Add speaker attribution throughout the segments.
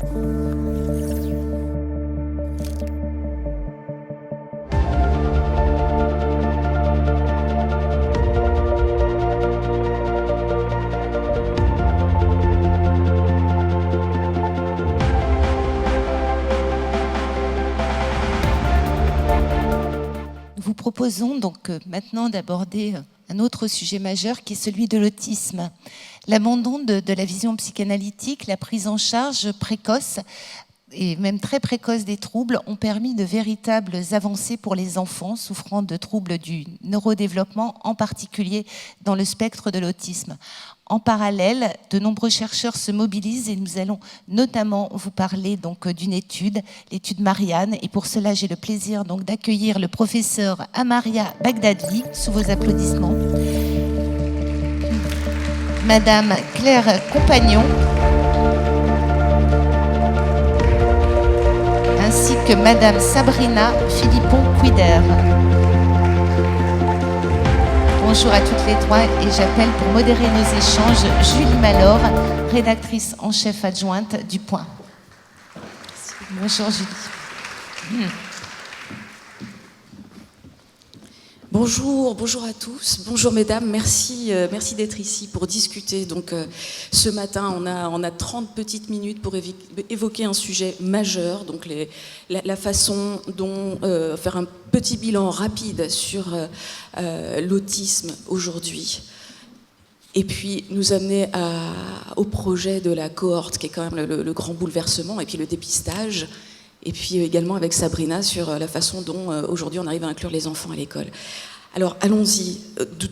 Speaker 1: Nous vous proposons donc maintenant d'aborder un autre sujet majeur qui est celui de l'autisme. L'abandon de la vision psychanalytique, la prise en charge précoce et même très précoce des troubles ont permis de véritables avancées pour les enfants souffrant de troubles du neurodéveloppement, en particulier dans le spectre de l'autisme. En parallèle, de nombreux chercheurs se mobilisent et nous allons notamment vous parler donc d'une étude, l'étude Marianne. Et pour cela, j'ai le plaisir donc d'accueillir le professeur Amaria Bagdadi, sous vos applaudissements. Madame Claire Compagnon, ainsi que Madame Sabrina Philippon-Quider. Bonjour à toutes les trois et j'appelle pour modérer nos échanges Julie Malor, rédactrice en chef adjointe du Point. Bonjour Julie.
Speaker 2: Bonjour à tous, bonjour mesdames, merci d'être ici pour discuter. Donc ce matin, on a 30 petites minutes pour évoquer un sujet majeur, donc la façon dont faire un petit bilan rapide sur l'autisme aujourd'hui. Et puis nous amener au projet de la cohorte, qui est quand même le grand bouleversement, et puis le dépistage. Et puis également avec Sabrina sur la façon dont aujourd'hui on arrive à inclure les enfants à l'école. Alors allons-y,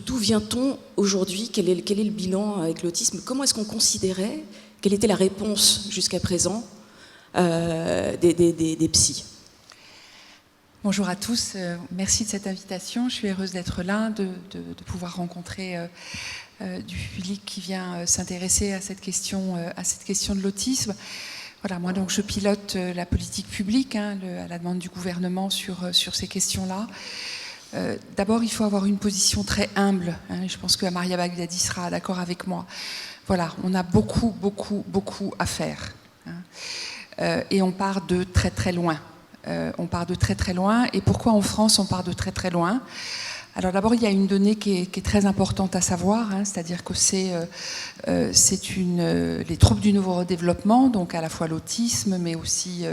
Speaker 2: d'où vient-on aujourd'hui? Quel est le bilan avec l'autisme? Comment est-ce qu'on considérait? Quelle était la réponse jusqu'à présent des psys?
Speaker 3: Bonjour à tous, merci de cette invitation. Je suis heureuse d'être là, de pouvoir rencontrer du public qui vient s'intéresser à cette question de l'autisme. Voilà, moi donc je pilote la politique publique à la demande du gouvernement sur ces questions-là. D'abord, il faut avoir une position très humble. Je pense que Amaria Bagdadi sera d'accord avec moi. Voilà, on a beaucoup à faire. Et on part de très très loin. Et pourquoi en France on part de très très loin? Alors d'abord, il y a une donnée qui est très importante à savoir, c'est-à-dire que c'est les troubles du neurodéveloppement, donc à la fois l'autisme, mais aussi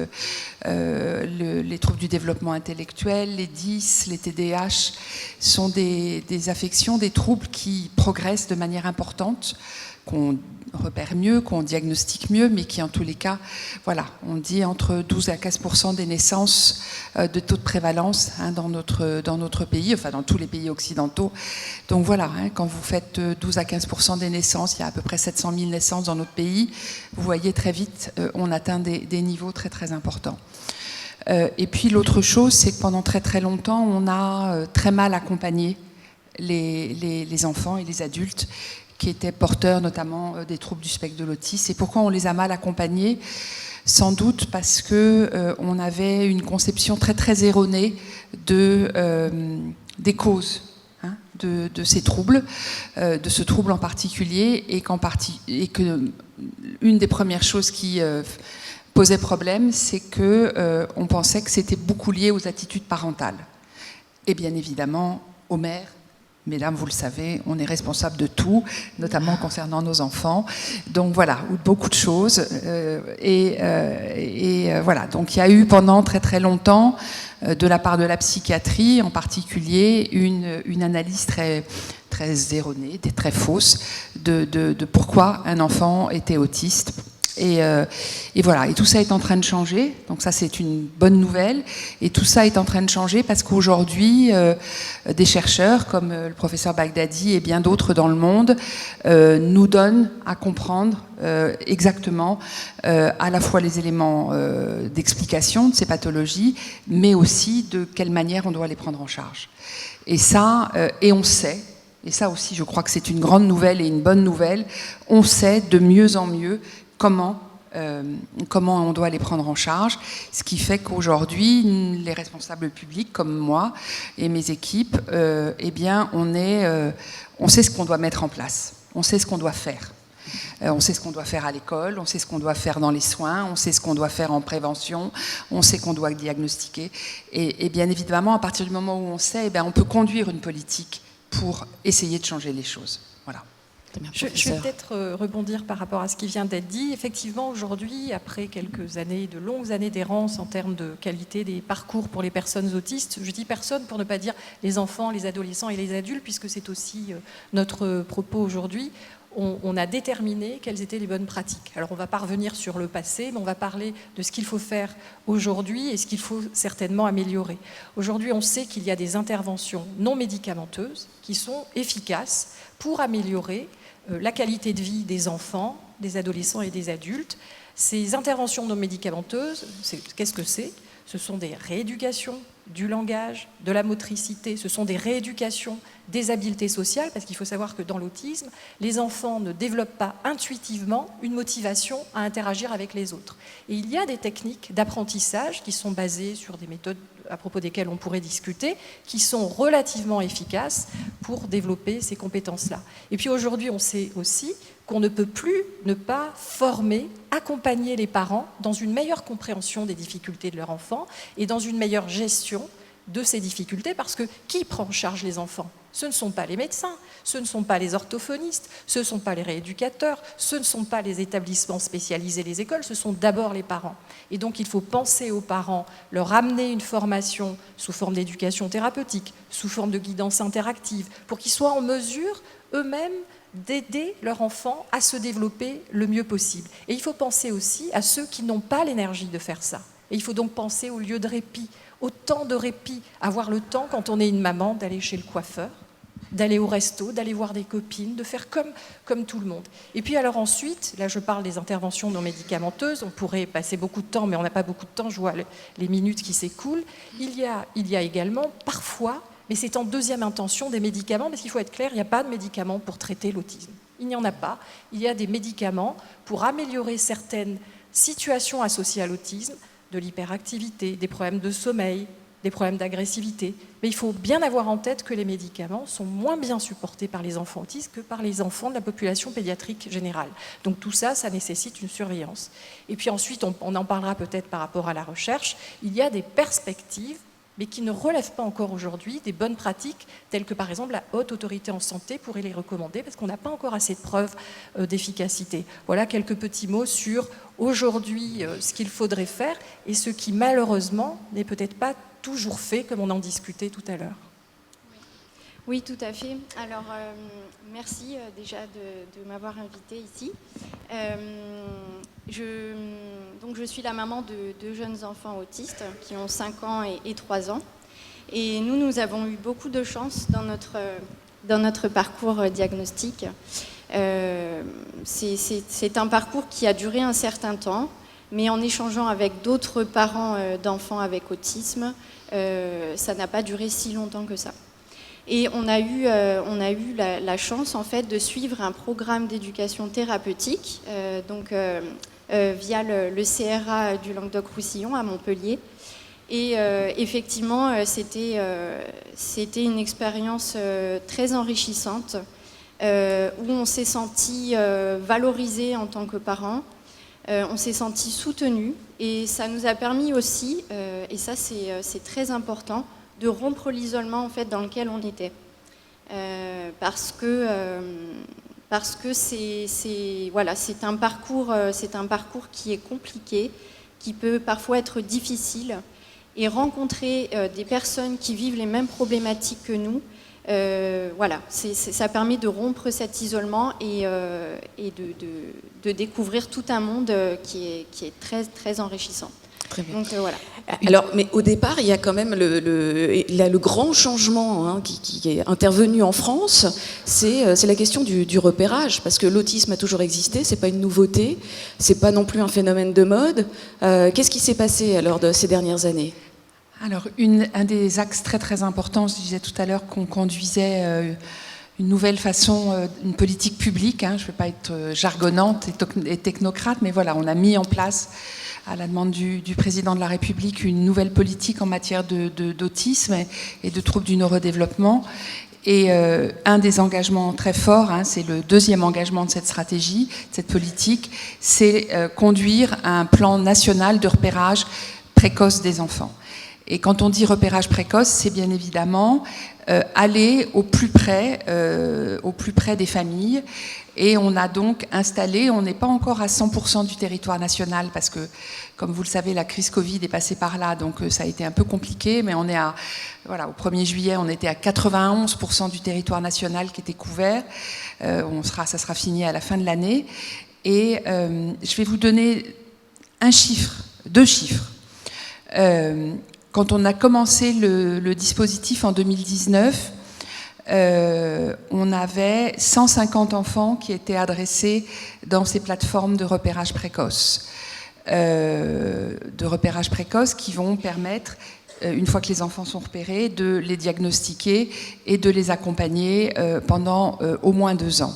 Speaker 3: les troubles du développement intellectuel, les DIS, les TDAH, sont des affections, des troubles qui progressent de manière importante, qu'on repère mieux, qu'on diagnostique mieux, mais qui en tous les cas, voilà, on dit entre 12 à 15% des naissances de taux de prévalence dans notre pays, enfin dans tous les pays occidentaux. Donc voilà, quand vous faites 12 à 15% des naissances, il y a à peu près 700 000 naissances dans notre pays, vous voyez très vite, on atteint des niveaux très très importants. Et puis l'autre chose, c'est que pendant très très longtemps, on a très mal accompagné les enfants et les adultes qui étaient porteurs notamment des troubles du spectre de l'autisme. Et pourquoi on les a mal accompagnés? Sans doute parce que on avait une conception très très erronée des causes de ces troubles, de ce trouble en particulier, et que une des premières choses qui posait problème, c'est que on pensait que c'était beaucoup lié aux attitudes parentales. Et bien évidemment, aux mères. Mesdames, vous le savez, on est responsable de tout, notamment concernant nos enfants. Donc voilà, beaucoup de choses. Voilà, donc il y a eu pendant très très longtemps, de la part de la psychiatrie en particulier, une analyse très très erronée, très fausse, de pourquoi un enfant était autiste. Et voilà, et tout ça est en train de changer, donc ça c'est une bonne nouvelle, et tout ça est en train de changer parce qu'aujourd'hui, des chercheurs comme le professeur Bagdadi et bien d'autres dans le monde nous donnent à comprendre exactement à la fois les éléments d'explication de ces pathologies, mais aussi de quelle manière on doit les prendre en charge. Et ça, et on sait, et ça aussi je crois que c'est une grande nouvelle et une bonne nouvelle, on sait de mieux en mieux comment on doit les prendre en charge, ce qui fait qu'aujourd'hui, les responsables publics comme moi et mes équipes, eh bien, on sait ce qu'on doit mettre en place, on sait ce qu'on doit faire. On sait ce qu'on doit faire à l'école, on sait ce qu'on doit faire dans les soins, on sait ce qu'on doit faire en prévention, on sait qu'on doit diagnostiquer. Et bien évidemment, à partir du moment où on sait, on peut conduire une politique pour essayer de changer les choses. Voilà.
Speaker 4: Je vais peut-être rebondir par rapport à ce qui vient d'être dit. Effectivement, aujourd'hui, après quelques années, de longues années d'errance en termes de qualité des parcours pour les personnes autistes, je dis personnes pour ne pas dire les enfants, les adolescents et les adultes, puisque c'est aussi notre propos aujourd'hui, on a déterminé quelles étaient les bonnes pratiques. Alors on va pas revenir sur le passé, mais on va parler de ce qu'il faut faire aujourd'hui et ce qu'il faut certainement améliorer. Aujourd'hui, on sait qu'il y a des interventions non médicamenteuses qui sont efficaces pour améliorer la qualité de vie des enfants, des adolescents et des adultes. Ces interventions non médicamenteuses, qu'est-ce que c'est ? Ce sont des rééducations du langage, de la motricité, ce sont des rééducations des habiletés sociales, parce qu'il faut savoir que dans l'autisme, les enfants ne développent pas intuitivement une motivation à interagir avec les autres. Et il y a des techniques d'apprentissage qui sont basées sur des méthodes à propos desquelles on pourrait discuter, qui sont relativement efficaces pour développer ces compétences-là. Et puis aujourd'hui, on sait aussi qu'on ne peut plus ne pas former, accompagner les parents dans une meilleure compréhension des difficultés de leur enfant et dans une meilleure gestion de ces difficultés, parce que qui prend en charge les enfants ? Ce ne sont pas les médecins, ce ne sont pas les orthophonistes, ce ne sont pas les rééducateurs, ce ne sont pas les établissements spécialisés, les écoles, ce sont d'abord les parents. Et donc il faut penser aux parents, leur amener une formation sous forme d'éducation thérapeutique, sous forme de guidance interactive, pour qu'ils soient en mesure eux-mêmes d'aider leur enfant à se développer le mieux possible. Et il faut penser aussi à ceux qui n'ont pas l'énergie de faire ça. Et il faut donc penser au lieu de répit, au temps de répit, avoir le temps quand on est une maman d'aller chez le coiffeur, d'aller au resto, d'aller voir des copines, de faire comme tout le monde. Et puis alors ensuite, là je parle des interventions non médicamenteuses, on pourrait passer beaucoup de temps, mais on n'a pas beaucoup de temps, je vois les minutes qui s'écoulent. Il y a également parfois, mais c'est en deuxième intention, des médicaments, parce qu'il faut être clair, il n'y a pas de médicaments pour traiter l'autisme. Il n'y en a pas. Il y a des médicaments pour améliorer certaines situations associées à l'autisme, de l'hyperactivité, des problèmes de sommeil, des problèmes d'agressivité. Mais il faut bien avoir en tête que les médicaments sont moins bien supportés par les enfants autistes que par les enfants de la population pédiatrique générale. Donc tout ça, ça nécessite une surveillance. Et puis ensuite, on en parlera peut-être par rapport à la recherche, il y a des perspectives mais qui ne relèvent pas encore aujourd'hui des bonnes pratiques, telles que par exemple la Haute Autorité en Santé pourrait les recommander, parce qu'on n'a pas encore assez de preuves d'efficacité. Voilà quelques petits mots sur aujourd'hui ce qu'il faudrait faire, et ce qui malheureusement n'est peut-être pas toujours fait, comme on en discutait tout à l'heure.
Speaker 5: Oui, tout à fait. Alors, merci déjà de m'avoir invitée ici. Donc, je suis la maman de deux jeunes enfants autistes qui ont 5 ans et 3 ans. Et nous avons eu beaucoup de chance dans notre parcours diagnostic. C'est un parcours qui a duré un certain temps, mais en échangeant avec d'autres parents d'enfants avec autisme, ça n'a pas duré si longtemps que ça. Et on a eu la chance en fait de suivre un programme d'éducation thérapeutique via le CRA du Languedoc-Roussillon à Montpellier. Et effectivement, c'était une expérience très enrichissante où on s'est senti valorisé en tant que parent, on s'est senti soutenu, et ça nous a permis aussi, et ça c'est très important, de rompre l'isolement en fait dans lequel on était, parce que c'est un parcours qui est compliqué, qui peut parfois être difficile, et rencontrer des personnes qui vivent les mêmes problématiques que nous, ça permet de rompre cet isolement et de découvrir tout un monde qui est très très enrichissant.
Speaker 2: Très bien.
Speaker 5: Donc, voilà.
Speaker 2: Alors, mais au départ, il y a quand même le grand changement qui est intervenu en France, c'est la question du repérage, parce que l'autisme a toujours existé, c'est pas une nouveauté, c'est pas non plus un phénomène de mode. Qu'est-ce qui s'est passé alors de ces dernières années ?
Speaker 3: Alors, un des axes très très importants, je disais tout à l'heure qu'on conduisait une nouvelle façon, une politique publique, je ne vais pas être jargonnante et technocrate, mais voilà, on a mis en place, à la demande du président de la République, une nouvelle politique en matière d'autisme et de troubles du neurodéveloppement. Et un des engagements très forts, c'est le deuxième engagement de cette stratégie, de cette politique, c'est conduire un plan national de repérage précoce des enfants. Et quand on dit repérage précoce, c'est bien évidemment aller au plus près des familles. Et on a donc installé, on n'est pas encore à 100% du territoire national parce que, comme vous le savez, la crise Covid est passée par là, donc ça a été un peu compliqué, mais on est au 1er juillet, on était à 91% du territoire national qui était couvert. Ça sera fini à la fin de l'année. Et je vais vous donner deux chiffres. Quand on a commencé le dispositif en 2019, on avait 150 enfants qui étaient adressés dans ces plateformes de repérage précoce. Qui vont permettre, une fois que les enfants sont repérés, de les diagnostiquer et de les accompagner pendant au moins 2 ans.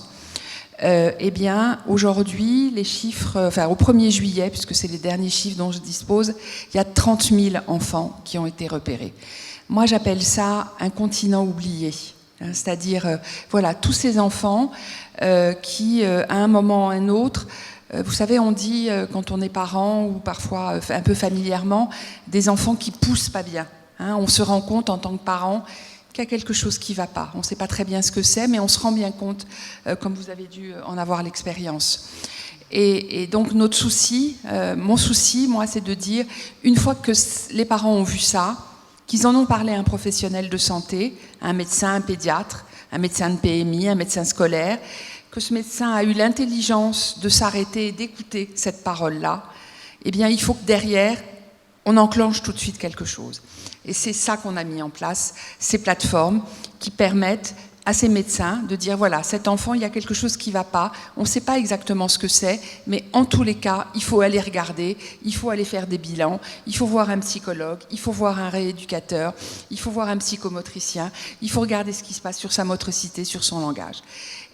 Speaker 3: Eh bien, aujourd'hui, les chiffres, au 1er juillet, puisque c'est les derniers chiffres dont je dispose, il y a 30 000 enfants qui ont été repérés. Moi, j'appelle ça un continent oublié. C'est-à-dire, tous ces enfants qui, à un moment ou à un autre, vous savez, on dit, quand on est parent, ou parfois un peu familièrement, des enfants qui poussent pas bien. On se rend compte en tant que parent qu'il y a quelque chose qui ne va pas. On ne sait pas très bien ce que c'est, mais on se rend bien compte, comme vous avez dû en avoir l'expérience. Et donc notre souci, mon souci, moi, c'est de dire, une fois que les parents ont vu ça, qu'ils en ont parlé à un professionnel de santé, un médecin, un pédiatre, un médecin de PMI, un médecin scolaire, que ce médecin a eu l'intelligence de s'arrêter et d'écouter cette parole-là, eh bien, il faut que derrière, on enclenche tout de suite quelque chose. Et c'est ça qu'on a mis en place, ces plateformes qui permettent à ces médecins de dire, voilà, cet enfant, il y a quelque chose qui ne va pas, on ne sait pas exactement ce que c'est, mais en tous les cas, il faut aller regarder, il faut aller faire des bilans, il faut voir un psychologue, il faut voir un rééducateur, il faut voir un psychomotricien, il faut regarder ce qui se passe sur sa motricité, sur son langage.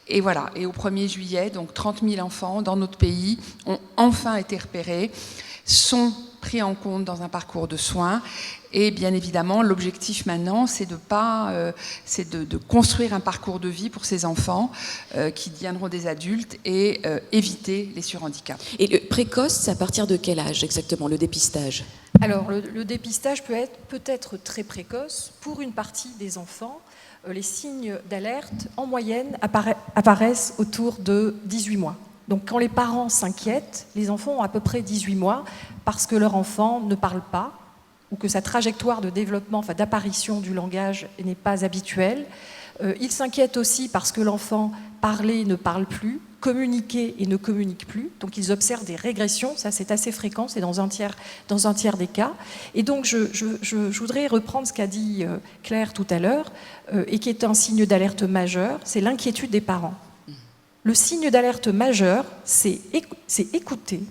Speaker 3: Et voilà, et au 1er juillet, donc 30 000 enfants dans notre pays ont enfin été repérés, sont pris en compte dans un parcours de soins. Et bien évidemment, l'objectif maintenant, c'est de construire un parcours de vie pour ces enfants qui deviendront des adultes et éviter les surhandicaps.
Speaker 2: Et le précoce, c'est à partir de quel âge exactement, le dépistage ?
Speaker 4: Alors, le dépistage peut être très précoce. Pour une partie des enfants, les signes d'alerte, en moyenne, apparaissent autour de 18 mois. Donc quand les parents s'inquiètent, les enfants ont à peu près 18 mois parce que leur enfant ne parle pas ou que sa trajectoire de développement, d'apparition du langage n'est pas habituelle. Ils s'inquiètent aussi parce que l'enfant parlait ne parle plus, communiquait et ne communique plus. Donc ils observent des régressions, ça c'est assez fréquent, c'est dans un tiers des cas. Et donc je voudrais reprendre ce qu'a dit Claire tout à l'heure et qui est un signe d'alerte majeur, c'est l'inquiétude des parents. Le signe d'alerte majeur, c'est écouter.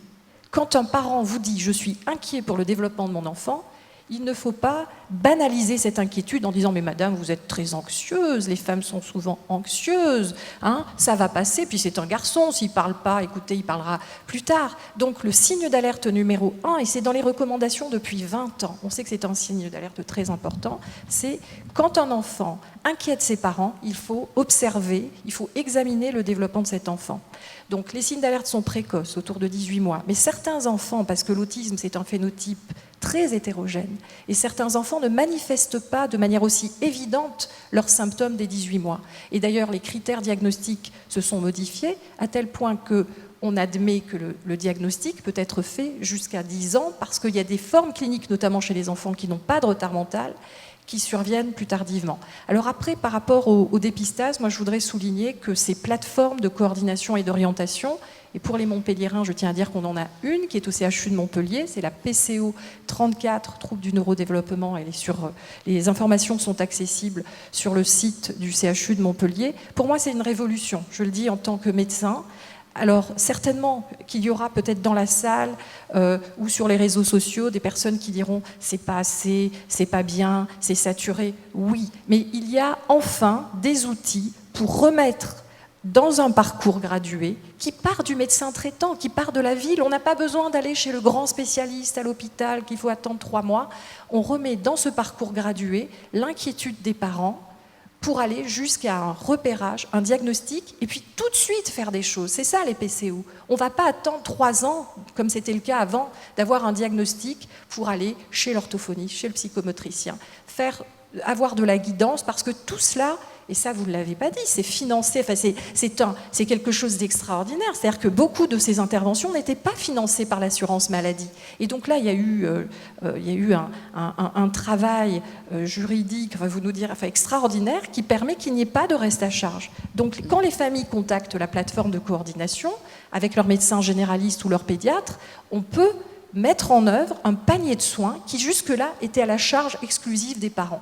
Speaker 4: Quand un parent vous dit « je suis inquiet pour le développement de mon enfant », il ne faut pas banaliser cette inquiétude en disant « mais madame, vous êtes très anxieuse, les femmes sont souvent anxieuses, ça va passer, puis c'est un garçon, s'il ne parle pas, écoutez, il parlera plus tard ». Donc le signe d'alerte numéro 1, et c'est dans les recommandations depuis 20 ans, on sait que c'est un signe d'alerte très important, c'est quand un enfant inquiète ses parents, il faut observer, il faut examiner le développement de cet enfant. Donc les signes d'alerte sont précoces, autour de 18 mois, mais certains enfants, parce que l'autisme c'est un phénotype très hétérogène, et certains enfants ne manifestent pas de manière aussi évidente leurs symptômes dès 18 mois. Et d'ailleurs, les critères diagnostiques se sont modifiés à tel point qu'on admet que le diagnostic peut être fait jusqu'à 10 ans parce qu'il y a des formes cliniques, notamment chez les enfants qui n'ont pas de retard mental, qui surviennent plus tardivement. Alors après, par rapport au dépistage, moi je voudrais souligner que ces plateformes de coordination et d'orientation, et pour les Montpelliérains, je tiens à dire qu'on en a une qui est au CHU de Montpellier, c'est la PCO 34, troubles du neurodéveloppement, et les informations sont accessibles sur le site du CHU de Montpellier. Pour moi, c'est une révolution, je le dis en tant que médecin. Alors certainement qu'il y aura peut-être dans la salle ou sur les réseaux sociaux des personnes qui diront « c'est pas assez, c'est pas bien, c'est saturé ». Oui, mais il y a enfin des outils pour remettre dans un parcours gradué qui part du médecin traitant, qui part de la ville. On n'a pas besoin d'aller chez le grand spécialiste à l'hôpital qu'il faut attendre 3 mois. On remet dans ce parcours gradué l'inquiétude des parents pour aller jusqu'à un repérage, un diagnostic, et puis tout de suite faire des choses. C'est ça les PCO. On ne va pas attendre 3 ans, comme c'était le cas avant, d'avoir un diagnostic pour aller chez l'orthophoniste, chez le psychomotricien, avoir de la guidance, parce que tout cela, et ça vous ne l'avez pas dit, c'est financé, enfin c'est quelque chose d'extraordinaire, c'est-à-dire que beaucoup de ces interventions n'étaient pas financées par l'assurance maladie. Et donc là, il y a eu un travail juridique, vous nous dire, extraordinaire, qui permet qu'il n'y ait pas de reste à charge. Donc quand les familles contactent la plateforme de coordination, avec leur médecin généraliste ou leur pédiatre, on peut mettre en œuvre un panier de soins qui jusque-là était à la charge exclusive des parents.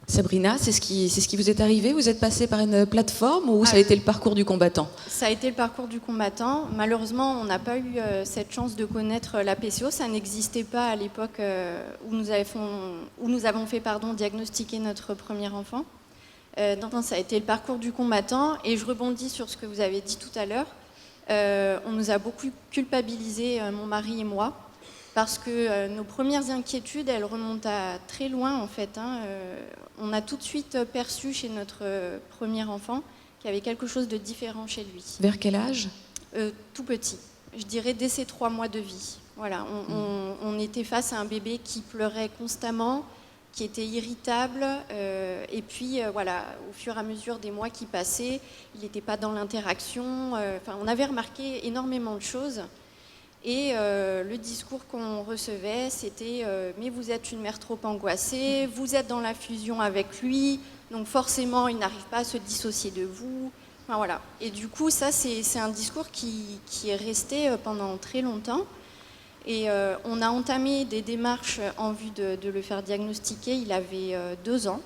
Speaker 2: Sabrina, c'est ce qui vous est arrivé? Vous êtes passée par une plateforme ou ça a été le parcours du combattant?
Speaker 5: Ça a été le parcours du combattant. Malheureusement, on n'a pas eu cette chance de connaître la PCO. Ça n'existait pas à l'époque où nous avons fait diagnostiquer notre premier enfant. Non, ça a été le parcours du combattant. Et je rebondis sur ce que vous avez dit tout à l'heure. On nous a beaucoup culpabilisés, mon mari et moi, parce que nos premières inquiétudes, elles remontent à très loin en fait. On a tout de suite perçu chez notre premier enfant qu'il y avait quelque chose de différent chez lui.
Speaker 2: Vers quel âge?
Speaker 5: Tout petit, je dirais dès ses 3 mois de vie. Voilà, on était face à un bébé qui pleurait constamment, qui était irritable, et puis voilà, au fur et à mesure des mois qui passaient, il n'était pas dans l'interaction. On avait remarqué énormément de choses. Et le discours qu'on recevait, c'était mais vous êtes une mère trop angoissée, vous êtes dans la fusion avec lui, donc forcément il n'arrive pas à se dissocier de vous. Enfin, voilà. Et du coup, ça c'est un discours qui est resté pendant très longtemps. Et on a entamé des démarches en vue de le faire diagnostiquer. Il avait 2 ans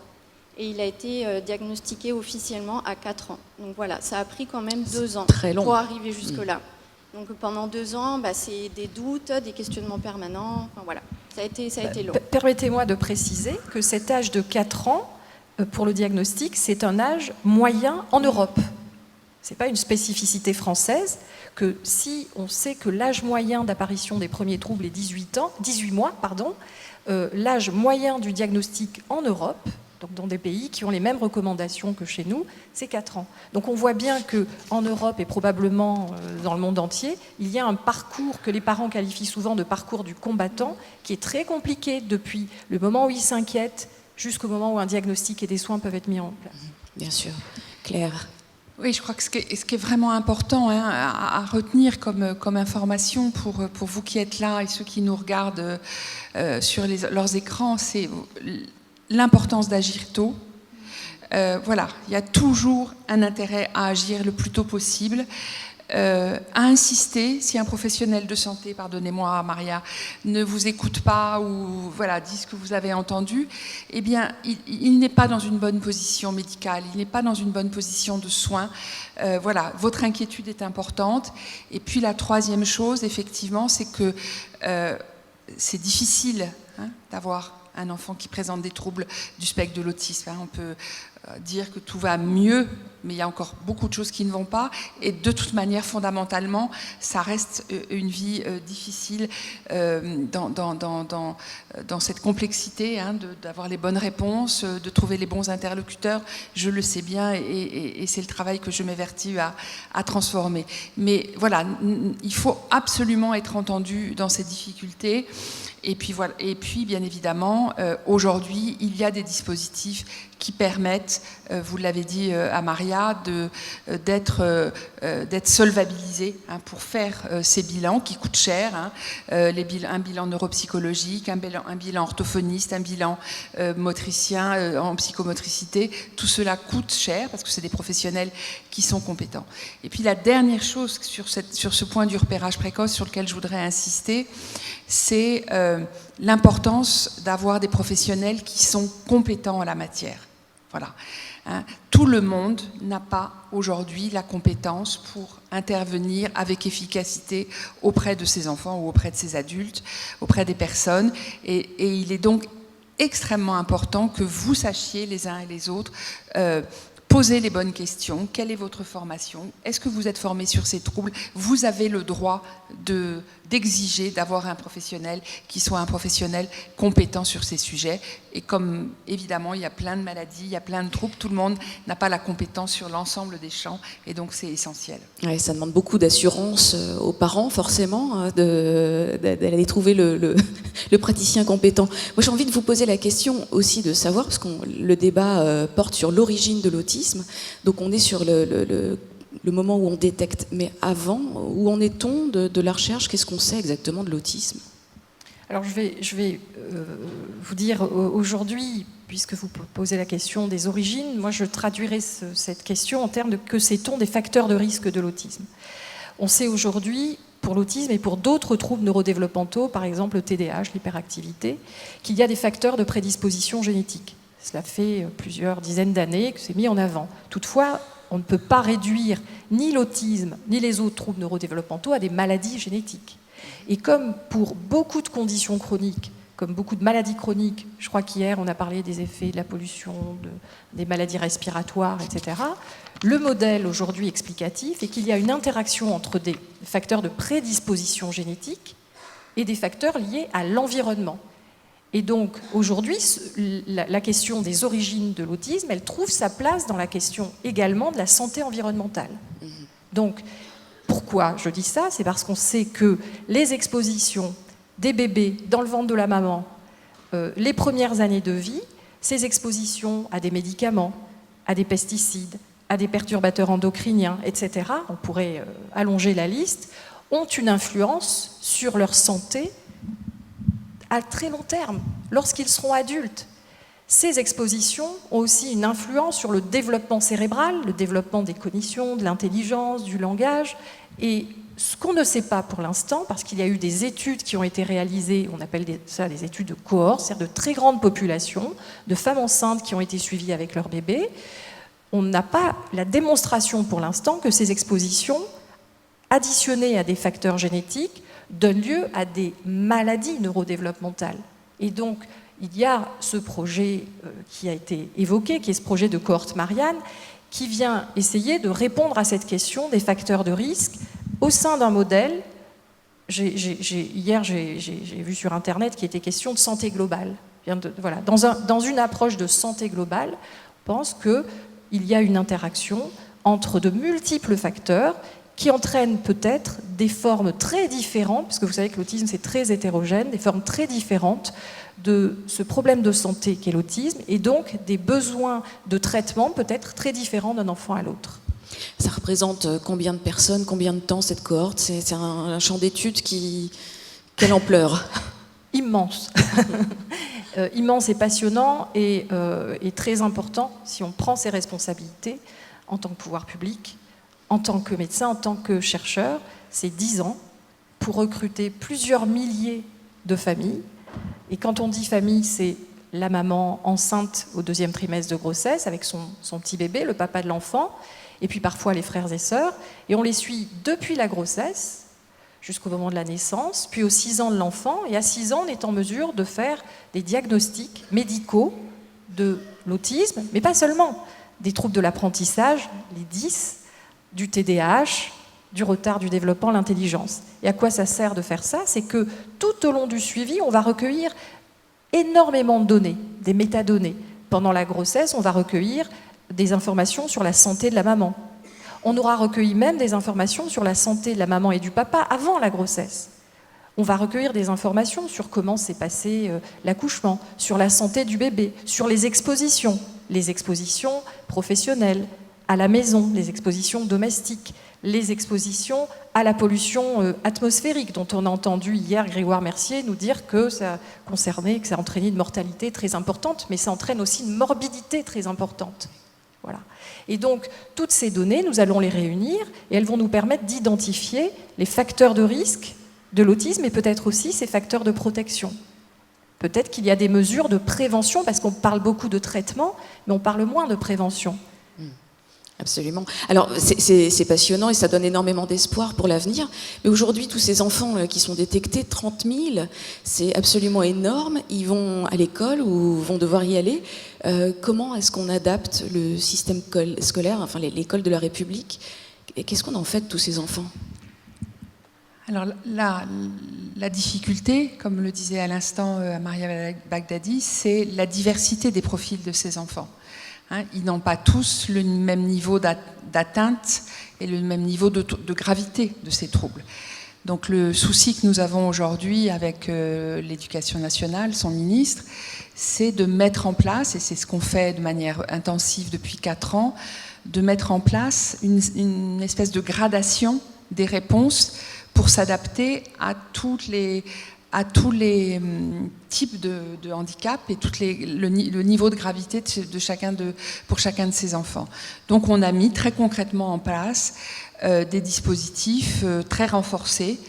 Speaker 5: et il a été diagnostiqué officiellement à 4 ans. Donc voilà, ça a pris quand même 2 ans pour arriver jusque-là. Donc pendant 2 ans, c'est des doutes, des questionnements permanents. Enfin, voilà, ça a été long.
Speaker 4: Permettez-moi de préciser que cet âge de 4 ans, pour le diagnostic, c'est un âge moyen en Europe. Ce n'est pas une spécificité française, que si on sait que l'âge moyen d'apparition des premiers troubles est 18 mois, l'âge moyen du diagnostic en Europe, donc dans des pays qui ont les mêmes recommandations que chez nous, c'est 4 ans. Donc on voit bien qu'en Europe et probablement dans le monde entier, il y a un parcours que les parents qualifient souvent de parcours du combattant, qui est très compliqué depuis le moment où ils s'inquiètent jusqu'au moment où un diagnostic et des soins peuvent être mis en place.
Speaker 2: Bien sûr. Claire?
Speaker 3: Oui, je crois que ce qui est vraiment important à retenir comme information pour vous qui êtes là et ceux qui nous regardent sur leurs écrans, c'est l'importance d'agir tôt. Voilà, il y a toujours un intérêt à agir le plus tôt possible, à insister. Si un professionnel de santé, pardonnez-moi Maria, ne vous écoute pas ou voilà, dit ce que vous avez entendu, eh bien, il n'est pas dans une bonne position médicale, il n'est pas dans une bonne position de soins. Voilà, votre inquiétude est importante. Et puis la troisième chose, effectivement, c'est que c'est difficile d'avoir un enfant qui présente des troubles du spectre de l'autisme. On peut dire que tout va mieux, mais il y a encore beaucoup de choses qui ne vont pas. Et de toute manière, fondamentalement, ça reste une vie difficile dans cette complexité, d'avoir les bonnes réponses, de trouver les bons interlocuteurs. Je le sais bien et c'est le travail que je m'évertue à transformer. Mais voilà, il faut absolument être entendu dans ces difficultés. Et puis, voilà. Et puis, bien évidemment, aujourd'hui, il y a des dispositifs qui permettent, vous l'avez dit à Maria, d'être solvabilisés pour faire ces bilans qui coûtent cher. Un bilan neuropsychologique, un bilan orthophoniste, un bilan motricien en psychomotricité, tout cela coûte cher parce que c'est des professionnels qui sont compétents. Et puis la dernière chose sur ce point du repérage précoce sur lequel je voudrais insister, c'est l'importance d'avoir des professionnels qui sont compétents en la matière. Voilà. Tout le monde n'a pas aujourd'hui la compétence pour intervenir avec efficacité auprès de ses enfants ou auprès de ses adultes, auprès des personnes. Et il est donc extrêmement important que vous sachiez les uns et les autres posez les bonnes questions. Quelle est votre formation? Est-ce que vous êtes formé sur ces troubles? Vous avez le droit d'exiger d'avoir un professionnel qui soit un professionnel compétent sur ces sujets. Et comme, évidemment, il y a plein de maladies, il y a plein de troubles, tout le monde n'a pas la compétence sur l'ensemble des champs, et donc c'est essentiel.
Speaker 2: Ouais, ça demande beaucoup d'assurance aux parents, forcément, d'aller trouver le praticien compétent. Moi, j'ai envie de vous poser la question aussi de savoir, parce que le débat porte sur l'origine de l'autisme, donc on est sur le moment où on détecte, mais avant, où en est-on de la recherche? Qu'est-ce qu'on sait exactement de l'autisme?
Speaker 4: Alors je vais vous dire aujourd'hui, puisque vous posez la question des origines, moi je traduirais cette question en termes de que sait-on des facteurs de risque de l'autisme. On sait aujourd'hui, pour l'autisme et pour d'autres troubles neurodéveloppementaux, par exemple le TDAH, l'hyperactivité, qu'il y a des facteurs de prédisposition génétique. Cela fait plusieurs dizaines d'années que c'est mis en avant. Toutefois, on ne peut pas réduire ni l'autisme ni les autres troubles neurodéveloppementaux à des maladies génétiques. Et comme pour beaucoup de conditions chroniques, comme beaucoup de maladies chroniques, je crois qu'hier on a parlé des effets de la pollution, des maladies respiratoires, etc., le modèle aujourd'hui explicatif est qu'il y a une interaction entre des facteurs de prédisposition génétique et des facteurs liés à l'environnement. Et donc aujourd'hui, la question des origines de l'autisme, elle trouve sa place dans la question également de la santé environnementale. Donc, pourquoi je dis ça? C'est parce qu'on sait que les expositions des bébés dans le ventre de la maman, les premières années de vie, ces expositions à des médicaments, à des pesticides, à des perturbateurs endocriniens, etc., on pourrait allonger la liste, ont une influence sur leur santé à très long terme, lorsqu'ils seront adultes. Ces expositions ont aussi une influence sur le développement cérébral, le développement des cognitions, de l'intelligence, du langage. Et ce qu'on ne sait pas pour l'instant, parce qu'il y a eu des études qui ont été réalisées, on appelle ça des études de cohorte, c'est-à-dire de très grandes populations, de femmes enceintes qui ont été suivies avec leur bébé, on n'a pas la démonstration pour l'instant que ces expositions, additionnées à des facteurs génétiques, donnent lieu à des maladies neurodéveloppementales. Et donc, il y a ce projet qui a été évoqué, qui est ce projet de cohorte Marianne, qui vient essayer de répondre à cette question des facteurs de risque au sein d'un modèle. Hier, j'ai vu sur Internet qu'il était question de santé globale. Voilà, dans une approche de santé globale, on pense qu'il y a une interaction entre de multiples facteurs qui entraînent peut-être des formes très différentes, parce que vous savez que l'autisme c'est très hétérogène, des formes très différentes de ce problème de santé qu'est l'autisme, et donc des besoins de traitement peut-être très différents d'un enfant à l'autre.
Speaker 2: Ça représente combien de personnes, combien de temps cette cohorte? C'est un champ d'études qui... Quelle ampleur?
Speaker 4: Immense. Immense et passionnant, et très important si on prend ses responsabilités en tant que pouvoir public, en tant que médecin, en tant que chercheur. C'est 10 ans pour recruter plusieurs milliers de familles. Et quand on dit famille, c'est la maman enceinte au 2e trimestre de grossesse avec son petit bébé, le papa de l'enfant, et puis parfois les frères et sœurs. Et on les suit depuis la grossesse jusqu'au moment de la naissance, puis aux 6 ans de l'enfant. Et à 6 ans, on est en mesure de faire des diagnostics médicaux de l'autisme, mais pas seulement. Des troubles de l'apprentissage, les 10, du TDAH, du retard du développement, l'intelligence. Et à quoi ça sert de faire ça? C'est que tout au long du suivi, on va recueillir énormément de données, des métadonnées. Pendant la grossesse, on va recueillir des informations sur la santé de la maman. On aura recueilli même des informations sur la santé de la maman et du papa avant la grossesse. On va recueillir des informations sur comment s'est passé l'accouchement, sur la santé du bébé, sur les expositions professionnelles, à la maison, les expositions domestiques, les expositions à la pollution atmosphérique, dont on a entendu hier Grégoire Mercier nous dire que ça concernait, que ça entraînait une mortalité très importante, mais ça entraîne aussi une morbidité très importante. Voilà. Et donc, toutes ces données, nous allons les réunir et elles vont nous permettre d'identifier les facteurs de risque de l'autisme et peut-être aussi ces facteurs de protection. Peut-être qu'il y a des mesures de prévention, parce qu'on parle beaucoup de traitement, mais on parle moins de prévention.
Speaker 2: Absolument. Alors, c'est passionnant et ça donne énormément d'espoir pour l'avenir. Mais aujourd'hui, tous ces enfants qui sont détectés, 30 000, c'est absolument énorme. Ils vont à l'école ou vont devoir y aller. Comment est-ce qu'on adapte le système scolaire, enfin l'école de la République? Et qu'est-ce qu'on en fait de tous ces enfants?
Speaker 3: Alors la difficulté, comme le disait à l'instant Maria Baghdadi, c'est la diversité des profils de ces enfants. Ils n'ont pas tous le même niveau d'atteinte et le même niveau de gravité de ces troubles. Donc le souci que nous avons aujourd'hui avec l'Éducation nationale, son ministre, c'est de mettre en place, et c'est ce qu'on fait de manière intensive depuis 4 ans, de mettre en place une espèce de gradation des réponses pour s'adapter à tous les types de handicap et le niveau de gravité pour chacun de ces enfants. Donc on a mis très concrètement en place des dispositifs très renforcés.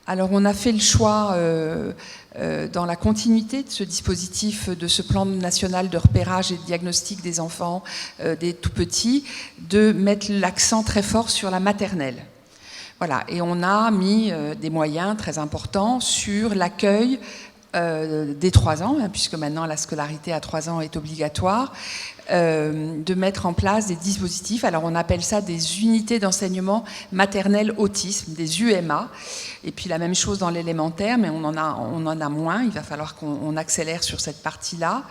Speaker 3: Alors on a fait le choix, dans la continuité de ce dispositif, de ce plan national de repérage et de diagnostic des enfants, des tout-petits, de mettre l'accent très fort sur la maternelle. Voilà, et on a mis des moyens très importants sur l'accueil des 3 ans, puisque maintenant la scolarité à 3 ans est obligatoire, de mettre en place des dispositifs. Alors on appelle ça des unités d'enseignement maternel autisme, des UMA. Et puis la même chose dans l'élémentaire, mais on en a moins. Il va falloir qu'on accélère sur cette partie-là.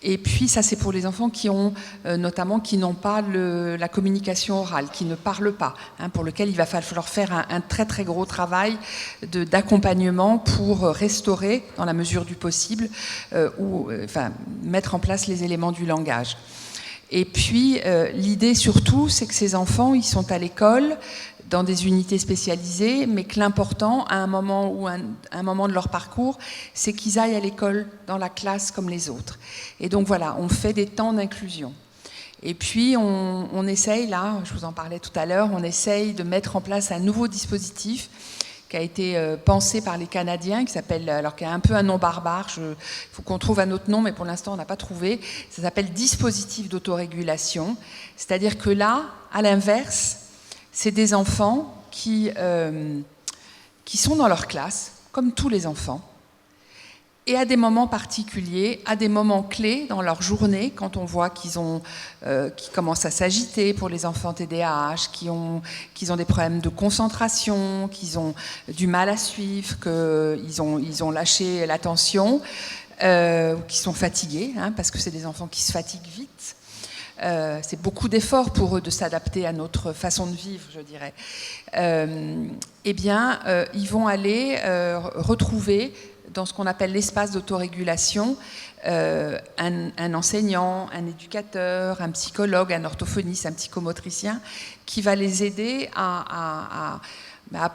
Speaker 3: Et puis ça, c'est pour les enfants qui ont notamment qui n'ont pas la communication orale, qui ne parlent pas, pour lequel il va falloir faire un très très gros travail d'accompagnement pour restaurer, dans la mesure du possible, mettre en place les éléments du langage. Et puis l'idée surtout, c'est que ces enfants, ils sont à l'école, dans des unités spécialisées, mais que l'important, à un moment de leur parcours, c'est qu'ils aillent à l'école, dans la classe comme les autres. Et donc voilà, on fait des temps d'inclusion. Et puis on essaye, là, je vous en parlais tout à l'heure, on essaye de mettre en place un nouveau dispositif qui a été pensé par les Canadiens, qui s'appelle, alors qui a un peu un nom barbare, il faut qu'on trouve un autre nom, mais pour l'instant on n'a pas trouvé, ça s'appelle dispositif d'autorégulation. C'est-à-dire que là, à l'inverse, c'est des enfants qui sont dans leur classe, comme tous les enfants, et à des moments particuliers, à des moments clés dans leur journée, quand on voit qu'ils commencent à s'agiter pour les enfants TDAH, qu'ils ont des problèmes de concentration, qu'ils ont du mal à suivre, qu'ils ont lâché l'attention, qu'ils sont fatigués, parce que c'est des enfants qui se fatiguent vite. C'est beaucoup d'efforts pour eux de s'adapter à notre façon de vivre, je dirais. Ils vont aller retrouver dans ce qu'on appelle l'espace d'autorégulation un enseignant, un éducateur, un psychologue, un orthophoniste, un psychomotricien qui va les aider à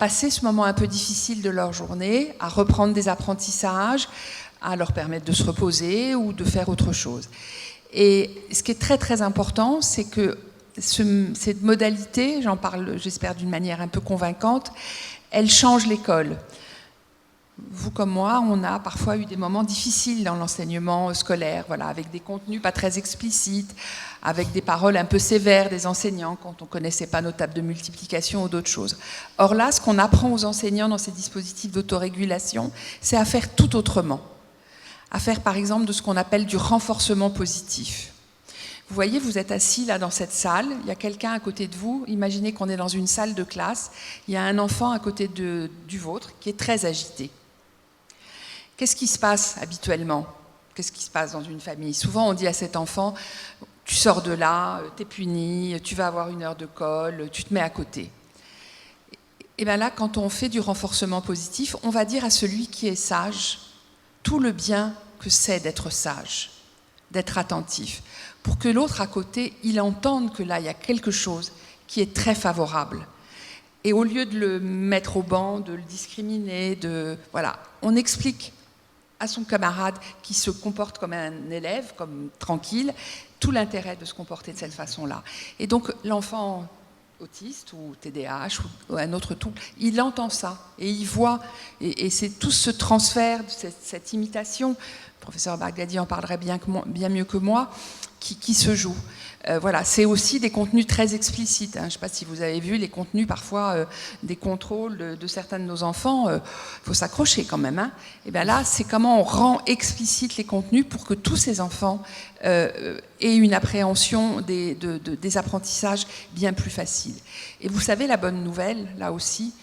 Speaker 3: passer ce moment un peu difficile de leur journée, à reprendre des apprentissages, à leur permettre de se reposer ou de faire autre chose. Et ce qui est très très important, c'est que cette modalité, j'en parle j'espère d'une manière un peu convaincante, elle change l'école. Vous comme moi, on a parfois eu des moments difficiles dans l'enseignement scolaire, voilà, avec des contenus pas très explicites, avec des paroles un peu sévères des enseignants quand on ne connaissait pas nos tables de multiplication ou d'autres choses. Or là, ce qu'on apprend aux enseignants dans ces dispositifs d'autorégulation, c'est à faire tout autrement. À faire par exemple de ce qu'on appelle du renforcement positif. Vous voyez, vous êtes assis là dans cette salle, il y a quelqu'un à côté de vous, imaginez qu'on est dans une salle de classe, il y a un enfant à côté du vôtre qui est très agité. Qu'est-ce qui se passe habituellement? Qu'est-ce qui se passe dans une famille? Souvent on dit à cet enfant, tu sors de là, t'es puni, tu vas avoir 1 heure de colle, tu te mets à côté. Et bien là, quand on fait du renforcement positif, on va dire à celui qui est sage, tout le bien que c'est d'être sage, d'être attentif, pour que l'autre à côté, il entende que là, il y a quelque chose qui est très favorable. Et au lieu de le mettre au banc, de le discriminer, voilà, on explique à son camarade qui se comporte comme un élève, comme tranquille, tout l'intérêt de se comporter de cette façon-là. Et donc l'enfant autiste ou TDAH ou un autre trouble, il entend ça et il voit, et c'est tout ce transfert, cette imitation, le professeur Baghdadi en parlerait bien mieux que moi, qui se joue. Voilà, c'est aussi des contenus très explicites. Hein. Je ne sais pas si vous avez vu les contenus, parfois des contrôles de certains de nos enfants. Il faut s'accrocher quand même. Hein. Et bien là, c'est comment on rend explicite les contenus pour que tous ces enfants aient une appréhension des apprentissages bien plus faciles. Et vous savez, la bonne nouvelle, là aussi,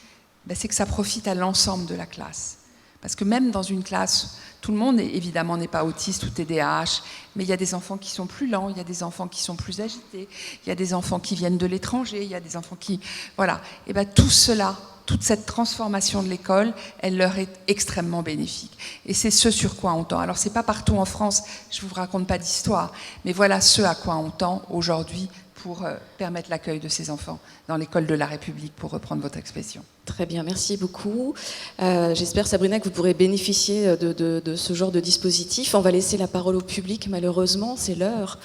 Speaker 3: ben, c'est que ça profite à l'ensemble de la classe. Parce que même dans une classe, tout le monde, évidemment, n'est pas autiste ou TDAH, mais il y a des enfants qui sont plus lents, il y a des enfants qui sont plus agités, il y a des enfants qui viennent de l'étranger, il y a des enfants qui... Voilà. Et bien tout cela, toute cette transformation de l'école, elle leur est extrêmement bénéfique. Et c'est ce sur quoi on tend. Alors, c'est pas partout en France, je ne vous raconte pas d'histoire, mais voilà ce à quoi on tend aujourd'hui pour permettre l'accueil de ces enfants dans l'école de la République, pour reprendre votre expression.
Speaker 2: Très bien, merci beaucoup. J'espère, Sabrina, que vous pourrez bénéficier de ce genre de dispositif. On va laisser la parole au public, malheureusement, c'est l'heure.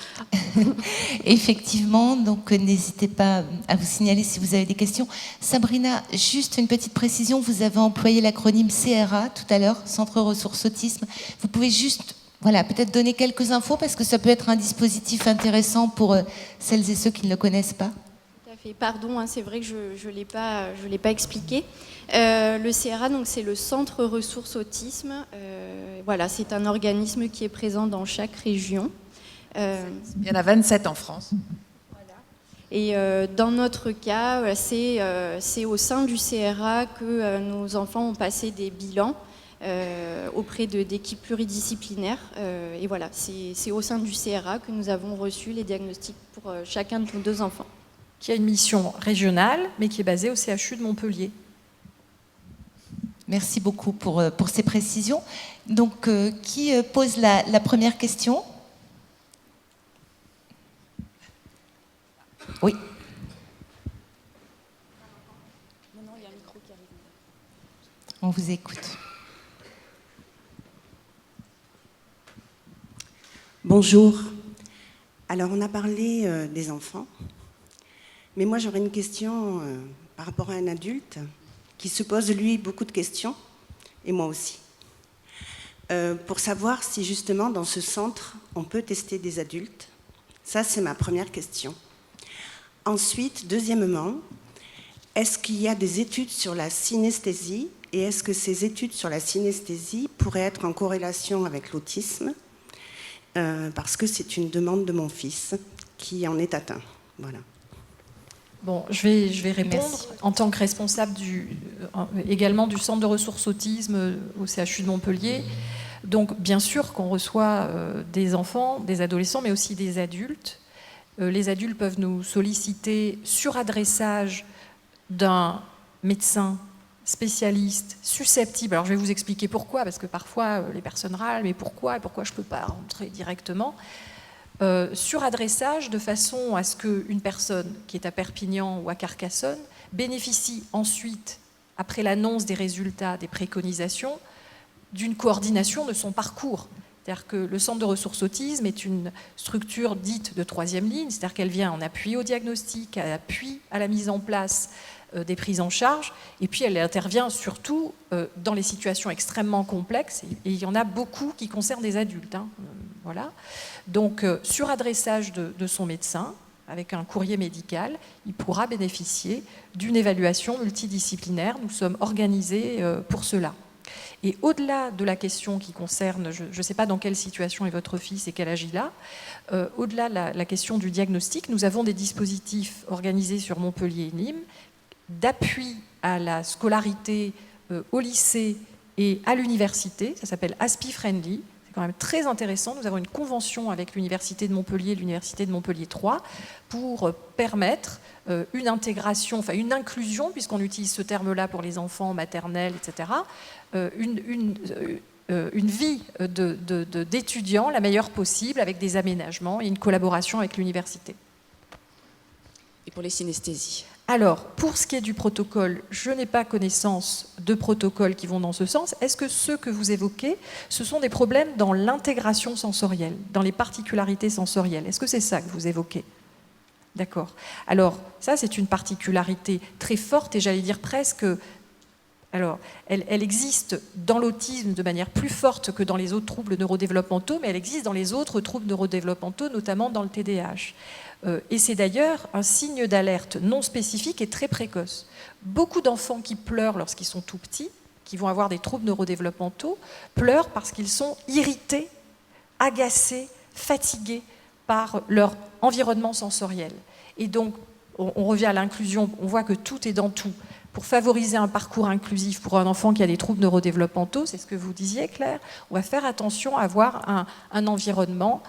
Speaker 1: Effectivement, donc n'hésitez pas à vous signaler si vous avez des questions. Sabrina, juste une petite précision, vous avez employé l'acronyme CRA tout à l'heure, Centre Ressources Autisme. Vous pouvez juste... Voilà, peut-être donner quelques infos parce que ça peut être un dispositif intéressant pour celles et ceux qui ne le connaissent pas.
Speaker 5: Tout à fait. Pardon, hein, c'est vrai que je l'ai pas expliqué. Le CRA, donc c'est le Centre Ressources Autisme. Voilà, c'est un organisme qui est présent dans chaque région.
Speaker 3: Il y en a 27 en France.
Speaker 5: Voilà. Et dans notre cas, c'est au sein du CRA que nos enfants ont passé des bilans. Auprès d'équipes pluridisciplinaires. Et voilà, c'est au sein du CRA que nous avons reçu les diagnostics pour chacun de nos 2 enfants.
Speaker 4: Qui a une mission régionale, mais qui est basée au CHU de Montpellier.
Speaker 1: Merci beaucoup pour ces précisions. Donc, qui pose la première question ? Oui.
Speaker 2: Non, il y a un micro qui arrive.
Speaker 1: On vous écoute.
Speaker 6: Bonjour. Alors, on a parlé des enfants, mais moi j'aurais une question par rapport à un adulte qui se pose, lui, beaucoup de questions, et moi aussi, pour savoir si justement dans ce centre, on peut tester des adultes. Ça, c'est ma première question. Ensuite, deuxièmement, est-ce qu'il y a des études sur la synesthésie, et est-ce que ces études sur la synesthésie pourraient être en corrélation avec l'autisme ? Parce que c'est une demande de mon fils qui en est atteint. Voilà.
Speaker 4: Bon, je vais répondre. Merci. En tant que responsable également du Centre de ressources autisme au CHU de Montpellier. Donc, bien sûr qu'on reçoit des enfants, des adolescents, mais aussi des adultes. Les adultes peuvent nous solliciter sur adressage d'un médecin spécialiste, susceptible. Alors je vais vous expliquer pourquoi, parce que parfois les personnes râlent, mais pourquoi je ne peux pas rentrer directement. Sur adressage, de façon à ce qu'une personne qui est à Perpignan ou à Carcassonne bénéficie ensuite, après l'annonce des résultats des préconisations, d'une coordination de son parcours. C'est-à-dire que le Centre de ressources autisme est une structure dite de 3e ligne, c'est-à-dire qu'elle vient en appui au diagnostic, en appui à la mise en place des prises en charge, et puis elle intervient surtout dans les situations extrêmement complexes, et il y en a beaucoup qui concernent des adultes. Hein, voilà. Donc, sur adressage de son médecin, avec un courrier médical, il pourra bénéficier d'une évaluation multidisciplinaire. Nous sommes organisés pour cela. Et au-delà de la question qui concerne, je ne sais pas dans quelle situation est votre fils et quel âge il a, au-delà de la question du diagnostic, nous avons des dispositifs organisés sur Montpellier et Nîmes d'appui à la scolarité au lycée et à l'université. Ça s'appelle Aspi Friendly. C'est quand même très intéressant. Nous avons une convention avec l'Université de Montpellier et l'Université de Montpellier 3 pour permettre une intégration, enfin une inclusion, puisqu'on utilise ce terme-là pour les enfants maternels, etc., une vie d'étudiants la meilleure possible, avec des aménagements et une collaboration avec l'université.
Speaker 2: Et pour les synesthésies ?
Speaker 4: Alors, pour ce qui est du protocole, je n'ai pas connaissance de protocoles qui vont dans ce sens. Est-ce que ceux que vous évoquez, ce sont des problèmes dans l'intégration sensorielle, dans les particularités sensorielles ? Est-ce que c'est ça que vous évoquez ? D'accord. Alors, ça, c'est une particularité très forte et j'allais dire presque Alors, elle existe dans l'autisme de manière plus forte que dans les autres troubles neurodéveloppementaux, mais elle existe dans les autres troubles neurodéveloppementaux, notamment dans le TDAH. Et c'est d'ailleurs un signe d'alerte non spécifique et très précoce. Beaucoup d'enfants qui pleurent lorsqu'ils sont tout petits, qui vont avoir des troubles neurodéveloppementaux, pleurent parce qu'ils sont irrités, agacés, fatigués par leur environnement sensoriel. Et donc, on revient à l'inclusion, on voit que tout est dans tout. Pour favoriser un parcours inclusif pour un enfant qui a des troubles neurodéveloppementaux, c'est ce que vous disiez, Claire, on va faire attention à avoir un environnement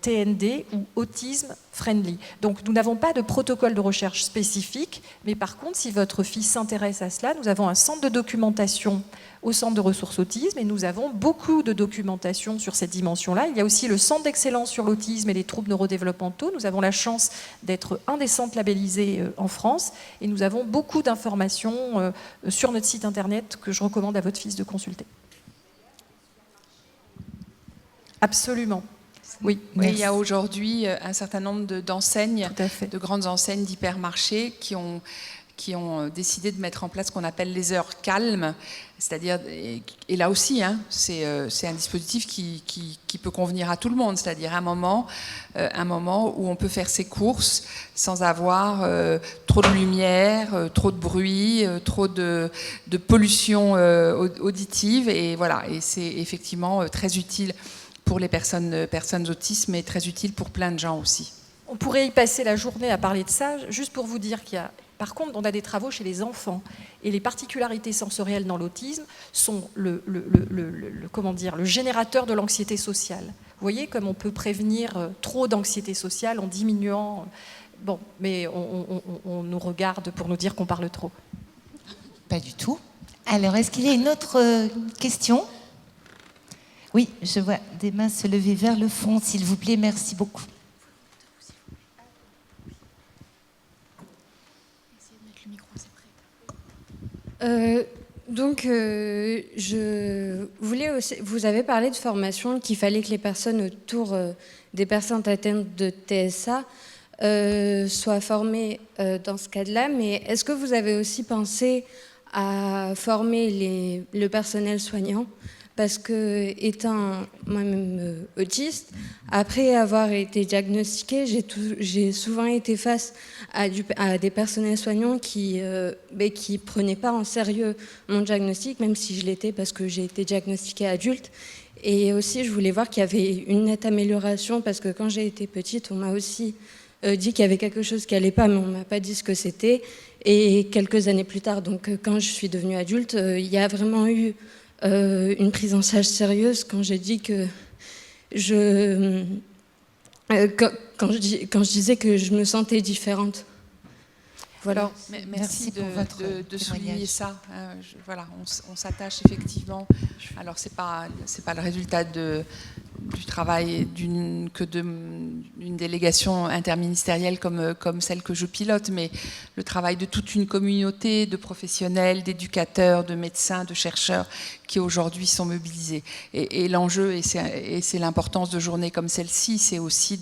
Speaker 4: TND ou autisme friendly. Donc nous n'avons pas de protocole de recherche spécifique, mais par contre, si votre fille s'intéresse à cela, nous avons un centre de documentation au centre de ressources autisme et nous avons beaucoup de documentation sur cette dimension-là. Il y a aussi le centre d'excellence sur l'autisme et les troubles neurodéveloppementaux. Nous avons la chance d'être un des centres labellisés en France et nous avons beaucoup d'informations sur notre site internet que je recommande à votre fils de consulter. Absolument. Oui,
Speaker 3: il y a aujourd'hui un certain nombre d'enseignes, de grandes enseignes d'hypermarchés qui ont décidé de mettre en place ce qu'on appelle les heures calmes, c'est-à-dire, et là aussi, hein, c'est un dispositif qui peut convenir à tout le monde, c'est-à-dire un moment où on peut faire ses courses sans avoir trop de lumière, trop de bruit, trop de pollution auditive, et voilà, et c'est effectivement très utile pour les personnes autistes, mais très utile pour plein de gens aussi.
Speaker 4: On pourrait y passer la journée à parler de ça, juste pour vous dire qu'il y a... Par contre, on a des travaux chez les enfants, et les particularités sensorielles dans l'autisme sont le générateur de l'anxiété sociale. Vous voyez comme on peut prévenir trop d'anxiété sociale en diminuant... Bon, mais on nous regarde pour nous dire qu'on parle trop.
Speaker 1: Pas du tout. Alors, est-ce qu'il y a une autre question ? Oui, je vois des mains se lever vers le fond, s'il vous plaît. Merci beaucoup.
Speaker 7: Je voulais aussi, vous avez parlé de formation, qu'il fallait que les personnes autour des personnes atteintes de TSA soient formées dans ce cadre-là, mais est-ce que vous avez aussi pensé à former le personnel soignant ? Parce que, étant moi-même autiste, après avoir été diagnostiquée, j'ai souvent été face à des personnels soignants qui prenaient pas en sérieux mon diagnostic, même si je l'étais parce que j'ai été diagnostiquée adulte. Et aussi, je voulais voir qu'il y avait une nette amélioration, parce que quand j'ai été petite, on m'a aussi dit qu'il y avait quelque chose qui allait pas, mais on m'a pas dit ce que c'était. Et quelques années plus tard, donc quand je suis devenue adulte, il y a vraiment eu une prise en charge sérieuse quand j'ai dit que quand je disais que je me sentais différente. Voilà.
Speaker 3: Alors, merci de souligner ça. Voilà, on s'attache effectivement. Alors c'est pas le résultat du travail d'une délégation interministérielle comme celle que je pilote, mais le travail de toute une communauté de professionnels, d'éducateurs, de médecins, de chercheurs qui aujourd'hui sont mobilisés. Et l'enjeu, et c'est l'importance de journées comme celle-ci, c'est aussi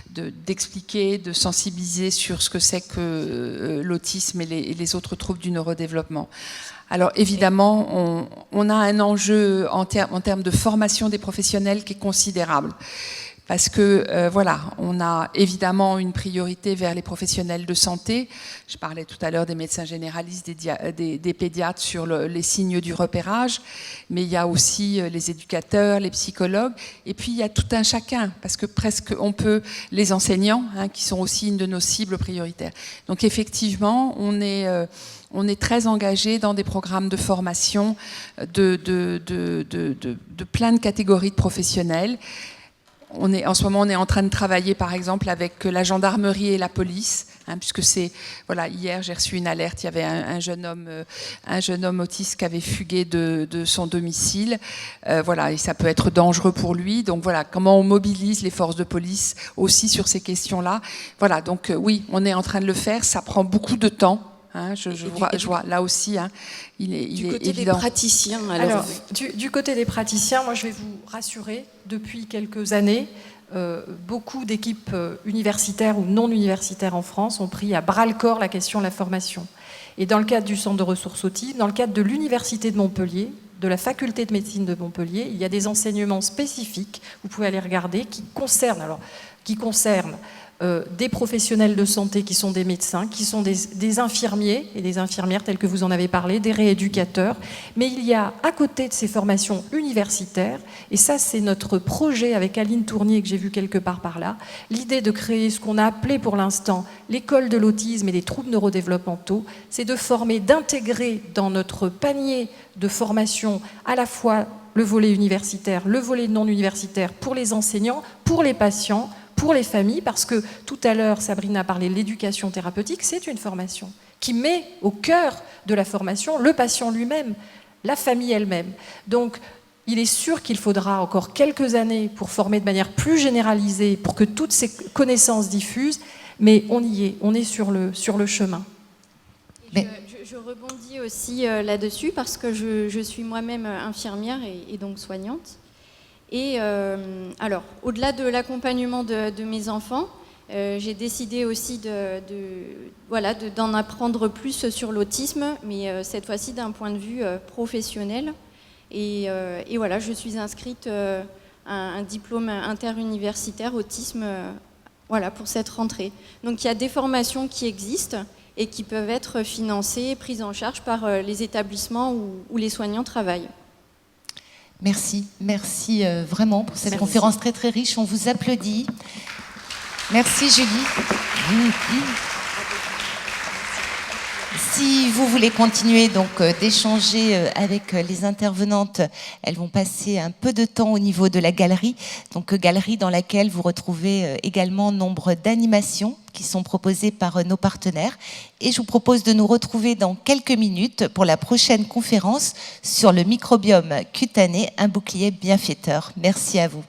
Speaker 3: d'expliquer, de sensibiliser sur ce que c'est que l'autisme et les autres troubles du neurodéveloppement. Alors évidemment, on a un enjeu en termes de formation des professionnels qui est considérable. Parce que voilà, on a évidemment une priorité vers les professionnels de santé. Je parlais tout à l'heure des médecins généralistes, des pédiatres sur les signes du repérage, mais il y a aussi les éducateurs, les psychologues, et puis il y a tout un chacun, parce que presque on peut, les enseignants, hein, qui sont aussi une de nos cibles prioritaires. Donc effectivement, on est très engagé dans des programmes de formation de plein de catégories de professionnels. En ce moment, on est en train de travailler, par exemple, avec la gendarmerie et la police, hein, puisque voilà, hier, j'ai reçu une alerte. Il y avait un jeune homme autiste qui avait fugué de son domicile. Voilà, et ça peut être dangereux pour lui. Donc voilà, comment on mobilise les forces de police aussi sur ces questions-là. Voilà, donc oui, on est en train de le faire. Ça prend beaucoup de temps. Hein, je vois là aussi, hein, il est évident.
Speaker 2: Du côté des praticiens, alors
Speaker 4: du côté des praticiens, moi je vais vous rassurer, depuis quelques années, beaucoup d'équipes universitaires ou non universitaires en France ont pris à bras-le-corps la question de la formation. Et dans le cadre du Centre de ressources autisme, dans le cadre de l'Université de Montpellier, de la Faculté de médecine de Montpellier, il y a des enseignements spécifiques, vous pouvez aller regarder, qui concernent des professionnels de santé qui sont des médecins, qui sont des infirmiers et des infirmières tels que vous en avez parlé, des rééducateurs. Mais il y a à côté de ces formations universitaires, et ça c'est notre projet avec Aline Tournier que j'ai vu quelque part par là, l'idée de créer ce qu'on a appelé pour l'instant l'école de l'autisme et des troubles neurodéveloppementaux, c'est de former, d'intégrer dans notre panier de formation à la fois le volet universitaire, le volet non universitaire pour les enseignants, pour les patients, pour les familles, parce que tout à l'heure, Sabrina a parlé de l'éducation thérapeutique, c'est une formation qui met au cœur de la formation le patient lui-même, la famille elle-même. Donc, il est sûr qu'il faudra encore quelques années pour former de manière plus généralisée, pour que toutes ces connaissances diffusent, mais on y est, on est sur le chemin.
Speaker 5: Je rebondis aussi là-dessus, parce que je suis moi-même infirmière et donc soignante. Et alors, au-delà de l'accompagnement de mes enfants, j'ai décidé aussi d'en apprendre plus sur l'autisme, mais cette fois-ci d'un point de vue professionnel. Et voilà, je suis inscrite à un diplôme interuniversitaire autisme pour cette rentrée. Donc il y a des formations qui existent et qui peuvent être financées, prises en charge par les établissements où les soignants travaillent.
Speaker 1: Merci vraiment pour cette conférence très très riche. On vous applaudit. Merci Julie. Si vous voulez continuer donc d'échanger avec les intervenantes, elles vont passer un peu de temps au niveau de la galerie. Donc galerie dans laquelle vous retrouvez également nombre d'animations qui sont proposées par nos partenaires. Et je vous propose de nous retrouver dans quelques minutes pour la prochaine conférence sur le microbiome cutané, un bouclier bienfaiteur. Merci à vous.